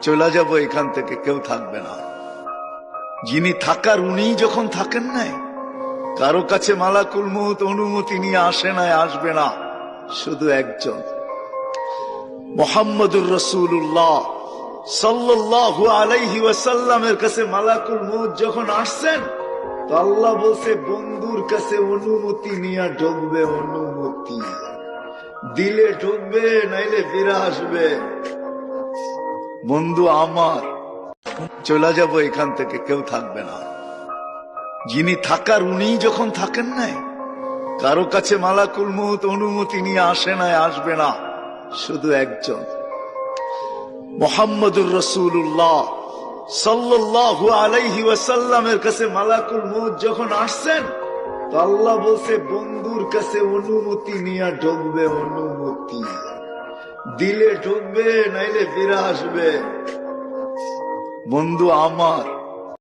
চলে যাব এখান থেকে, কেউ থাকবে না। যিনি থাকার উনিই যখন থাকেন নাই, কারো কাছে মালাকুল মউত অনুমতি নিয়ে আসে নাই, আসবে না, শুধু একজন মুহাম্মদুর রাসূলুল্লাহ সাল্লাল্লাহু আলাইহি ওয়াসাল্লামের কাছে মালাকুল মউত যখন আসছেন, তো আল্লাহ বলছে বন্ধুর কাছে অনুমতি নিয়ে ঢুকবে, অনুমতি দিলে ঢুকবে, নাইলে ফিরে আসবে। বন্ধু আমার, চলে যাব এখান থেকে, কেউ থাকবে না। যিনি থাকার উনিই যখন থাকেন নাই, কারো কাছে মালাকুল মউত অনুমতি নিয়ে আসে নাই, আসবে না, শুধু একজন মুহাম্মদুর রাসূলুল্লাহ সাল্লাল্লাহু আলাইহি ওয়াসাল্লামের কাছে মালাকুল মউত যখন আসছেন, তো আল্লাহ বলছে বন্ধুর কাছে অনুমতি নিয়ে ঢুকবে, অনুমতি দিলে ঢুকবে, নাইলে ফিরে আসবে। বন্ধু আমার,